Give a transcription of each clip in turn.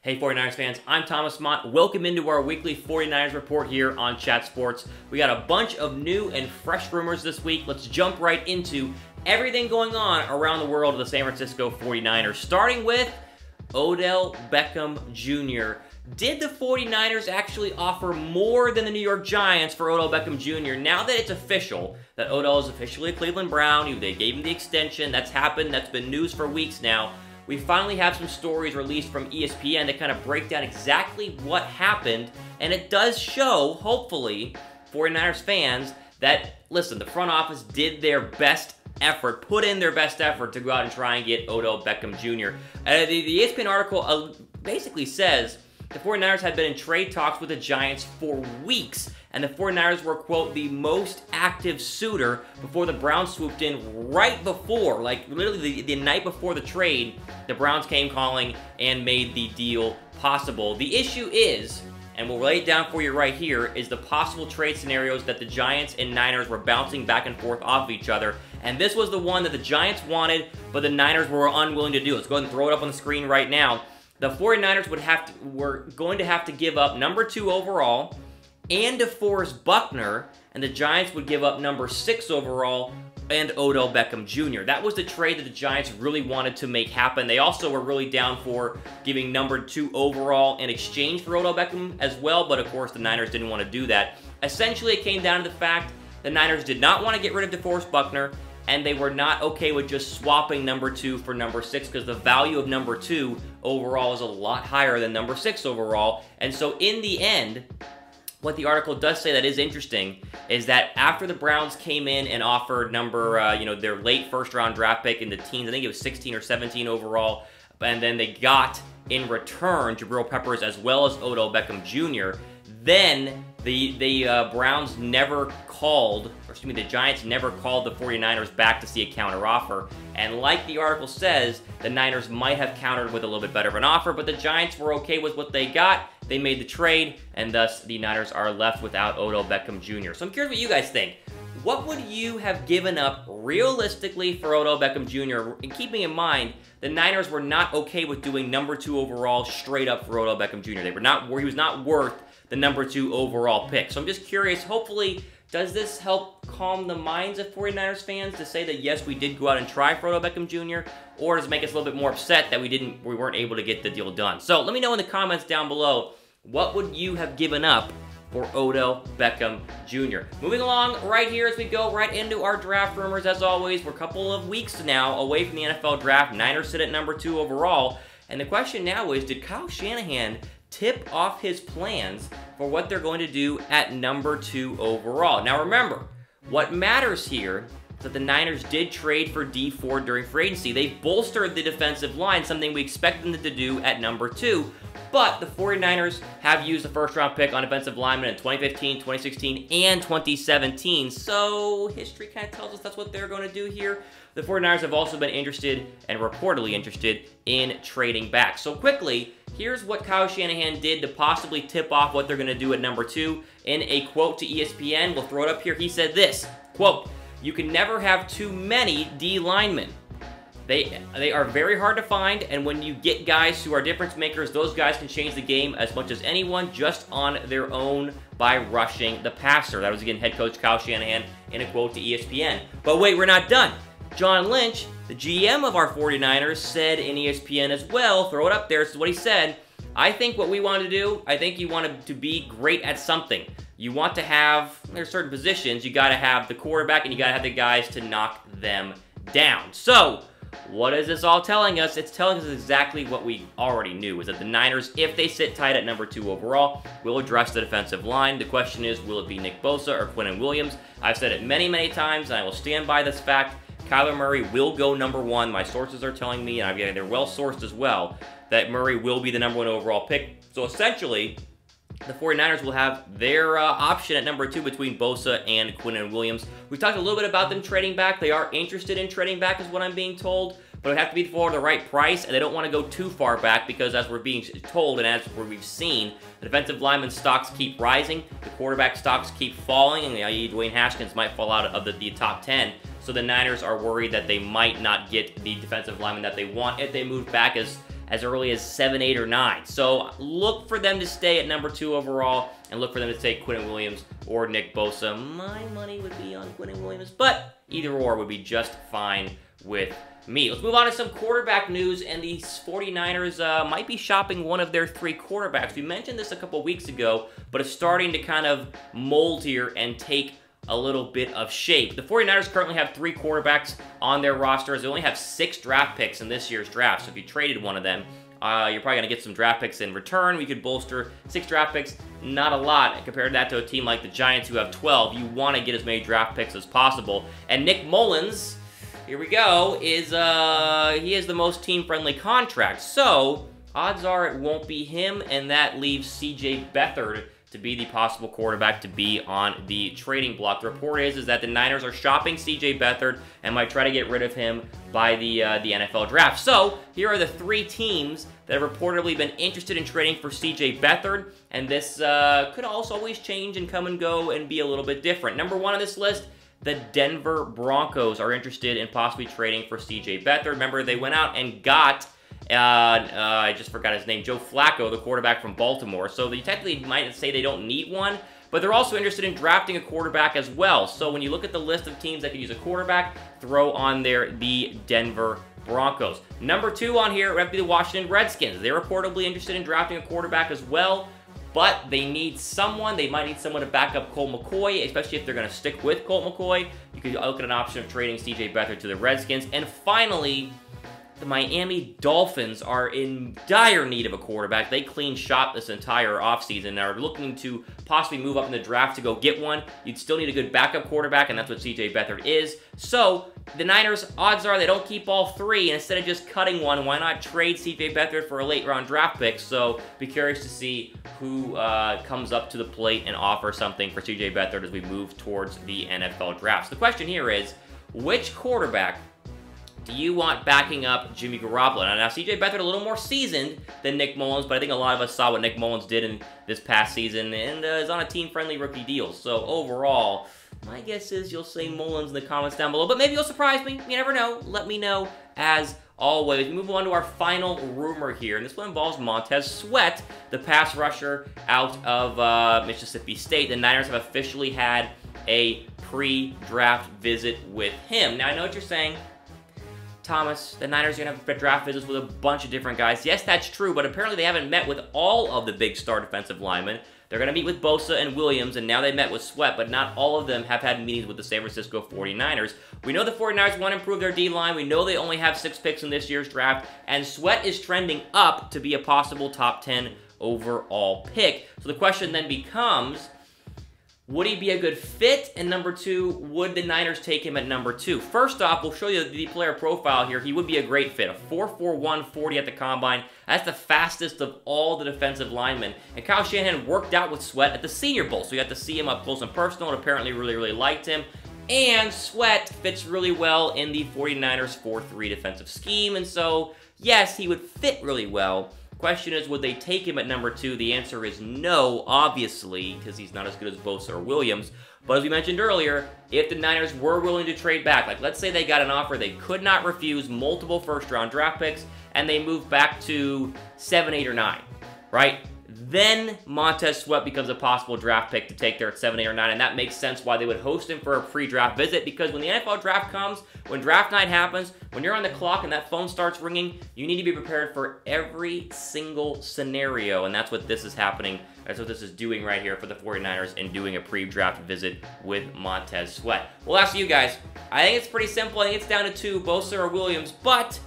Hey 49ers fans, I'm Thomas Mott. Welcome into our weekly 49ers report here on Chat Sports. We got a bunch of new and fresh rumors this week. Let's jump right into everything going on around the world of the San Francisco 49ers, starting with Odell Beckham Jr. Did the 49ers actually offer more than the New York Giants for Odell Beckham Jr. now that it's official, that Odell is officially a Cleveland Brown? They gave him the extension. That's happened. That's been news for weeks now. We finally have some stories released from ESPN that kind of break down exactly what happened, and it does show, hopefully, 49ers fans that, listen, the front office did their best effort, put in their best effort to go out and try and get Odell Beckham Jr. The ESPN article basically says the 49ers had been in trade talks with the Giants for weeks, and the 49ers were, quote, the most active suitor before the Browns swooped in right before, like literally the night before the trade, the Browns came calling and made the deal possible. The issue is, and we'll lay it down for you right here, is the possible trade scenarios that the Giants and Niners were bouncing back and forth off of each other. And this was the one that the Giants wanted, but the Niners were unwilling to do. Let's go ahead and throw it up on the screen right now. The 49ers were going to have to give up number 2 overall and DeForest Buckner, and the Giants would give up number 6 overall and Odell Beckham Jr. That was the trade that the Giants really wanted to make happen. They also were really down for giving number 2 overall in exchange for Odell Beckham as well, but of course the Niners didn't want to do that. Essentially, it came down to the fact the Niners did not want to get rid of DeForest Buckner, and they were not okay with just swapping number 2 for number 6 because the value of number 2 overall is a lot higher than number 6 overall. And so in the end, what the article does say that is interesting is that after the Browns came in and offered their late first-round draft pick in the teens, I think it was 16 or 17 overall, and then they got in return Jabrill Peppers as well as Odell Beckham Jr., then the Browns never called, or excuse me, the Giants never called the 49ers back to see a counteroffer. And like the article says, the Niners might have countered with a little bit better of an offer, but the Giants were okay with what they got. They made the trade, and thus the Niners are left without Odell Beckham Jr. So I'm curious what you guys think. What would you have given up realistically for Odell Beckham Jr.? And keeping in mind, the Niners were not okay with doing number 2 overall straight up for Odell Beckham Jr. He was not worth the number 2 overall pick. So I'm just curious, hopefully, does this help calm the minds of 49ers fans to say that yes, we did go out and try for Odell Beckham Jr., or does it make us a little bit more upset that we weren't able to get the deal done? So let me know in the comments down below, what would you have given up for Odell Beckham Jr.? Moving along right here as we go right into our draft rumors. As always, we're a couple of weeks now away from the NFL draft. Niners sit at number 2 overall. And the question now is, did Kyle Shanahan tip off his plans for what they're going to do at number 2 overall? Now remember, what matters here is that the Niners did trade for Dee Ford during free agency. They bolstered the defensive line, something we expect them to do at number 2. But the 49ers have used the first-round pick on defensive linemen in 2015, 2016, and 2017. So history kind of tells us that's what they're going to do here. The 49ers have also been interested, and reportedly interested, in trading back. So quickly, here's what Kyle Shanahan did to possibly tip off what they're going to do at number 2. In a quote to ESPN, we'll throw it up here, he said this, quote, "You can never have too many D linemen. They are very hard to find, and when you get guys who are difference makers, those guys can change the game as much as anyone just on their own by rushing the passer." That was, again, head coach Kyle Shanahan in a quote to ESPN. But wait, we're not done. John Lynch, the GM of our 49ers, said in ESPN as well, throw it up there, this is what he said, "I think what we want to do, I think you want to be great at something. You want to have, there's certain positions, you got to have the quarterback and you got to have the guys to knock them down." So, what is this all telling us? It's telling us exactly what we already knew, is that the Niners, if they sit tight at number 2 overall, will address the defensive line. The question is, will it be Nick Bosa or Quinnen Williams? I've said it many, many times, and I will stand by this fact. Kyler Murray will go number 1. My sources are telling me, and they're well-sourced as well, that Murray will be the number 1 overall pick. So essentially, the 49ers will have their option at number 2 between Bosa and Quinnen Williams. We've talked a little bit about them trading back. They are interested in trading back is what I'm being told, but it would have to be for the right price, and they don't want to go too far back because, as we're being told and as we've seen, the defensive lineman stocks keep rising, the quarterback stocks keep falling, and i.e. Dwayne Haskins might fall out of the top 10. So the Niners are worried that they might not get the defensive lineman that they want if they move back as as early as 7, 8, or 9. So look for them to stay at number 2 overall, and look for them to take Quinnen Williams or Nick Bosa. My money would be on Quinnen Williams, but either or would be just fine with me. Let's move on to some quarterback news, and the 49ers might be shopping one of their 3 quarterbacks. We mentioned this a couple weeks ago, but it's starting to kind of mold here and take a little bit of shape. The 49ers currently have 3 quarterbacks on their rosters. They only have 6 draft picks in this year's draft, so if you traded one of them, you're probably going to get some draft picks in return. We could bolster 6 draft picks. Not a lot compared to that to a team like the Giants who have 12. You want to get as many draft picks as possible. And Nick Mullins, here we go, is he has the most team-friendly contract. So odds are it won't be him, and that leaves C.J. Beathard to be the possible quarterback to be on the trading block. The report is that the Niners are shopping C.J. Beathard and might try to get rid of him by the NFL draft. So here are the 3 teams that have reportedly been interested in trading for C.J. Beathard, and this could also always change and come and go and be a little bit different. Number 1 on this list, the Denver Broncos are interested in possibly trading for C.J. Beathard. Remember, they went out and got I just forgot his name, Joe Flacco, the quarterback from Baltimore. So they technically might say they don't need one, but they're also interested in drafting a quarterback as well. So when you look at the list of teams that could use a quarterback, throw on there the Denver Broncos. Number 2 on here would be the Washington Redskins. They're reportedly interested in drafting a quarterback as well, but they need someone. They might need someone to back up Colt McCoy, especially if they're going to stick with Colt McCoy. You could look at an option of trading C.J. Beathard to the Redskins. And finally, the Miami Dolphins are in dire need of a quarterback. They clean shop this entire offseason and are looking to possibly move up in the draft to go get one. You'd still need a good backup quarterback, and that's what C.J. Beathard is. So the Niners, odds are they don't keep all 3, and instead of just cutting one, why not trade C.J. Beathard for a late-round draft pick? So be curious to see who comes up to the plate and offers something for C.J. Beathard as we move towards the NFL draft. So the question here is, which quarterback do you want backing up Jimmy Garoppolo? Now, C.J. Beathard a little more seasoned than Nick Mullins, but I think a lot of us saw what Nick Mullins did in this past season and is on a team-friendly rookie deal. So overall, my guess is you'll say Mullins in the comments down below, but maybe you'll surprise me. You never know. Let me know as always. We move on to our final rumor here, and this one involves Montez Sweat, the pass rusher out of Mississippi State. The Niners have officially had a pre-draft visit with him. Now, I know what you're saying. Thomas, the Niners are going to have draft visits with a bunch of different guys. Yes, that's true, but apparently they haven't met with all of the big star defensive linemen. They're going to meet with Bosa and Williams, and now they met with Sweat, but not all of them have had meetings with the San Francisco 49ers. We know the 49ers want to improve their D-line. We know they only have 6 picks in this year's draft, and Sweat is trending up to be a possible top 10 overall pick. So the question then becomes, would he be a good fit? And number 2, would the Niners take him at number 2? First off, we'll show you the player profile here. He would be a great fit. A 4.41 40 at the combine. That's the fastest of all the defensive linemen. And Kyle Shanahan worked out with Sweat at the Senior Bowl, so you got to see him up close and personal, and apparently really liked him. And Sweat fits really well in the 49ers 4-3 defensive scheme, and so, yes, he would fit really well. Question is, would they take him at number 2? The answer is no, obviously, because he's not as good as Bosa or Williams. But as we mentioned earlier, if the Niners were willing to trade back, like let's say they got an offer they could not refuse, multiple first-round draft picks, and they move back to 7, 8, or 9, right? Then Montez Sweat becomes a possible draft pick to take there at 7, 8, or 9, and that makes sense why they would host him for a pre-draft visit, because when the NFL draft comes, when draft night happens, when you're on the clock and that phone starts ringing, you need to be prepared for every single scenario, and that's what this is happening. That's what this is doing right here for the 49ers and doing a pre-draft visit with Montez Sweat. We'll ask you guys. I think it's pretty simple. I think it's down to 2, Bosa or Williams, but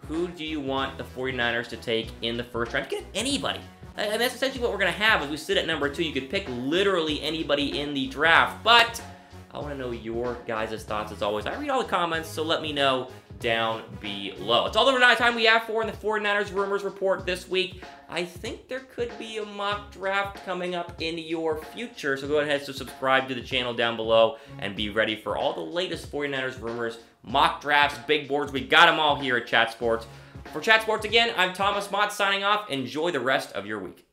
who do you want the 49ers to take in the first round? You can have anybody. And that's essentially what we're going to have as we sit at number 2. You could pick literally anybody in the draft, but I want to know your guys' thoughts as always. I read all the comments, so let me know down below. It's all the time we have for in the 49ers Rumors Report this week. I think there could be a mock draft coming up in your future, so go ahead and subscribe to the channel down below and be ready for all the latest 49ers rumors, mock drafts, big boards. We got them all here at Chat Sports. For Chat Sports again, I'm Thomas Mott signing off. Enjoy the rest of your week.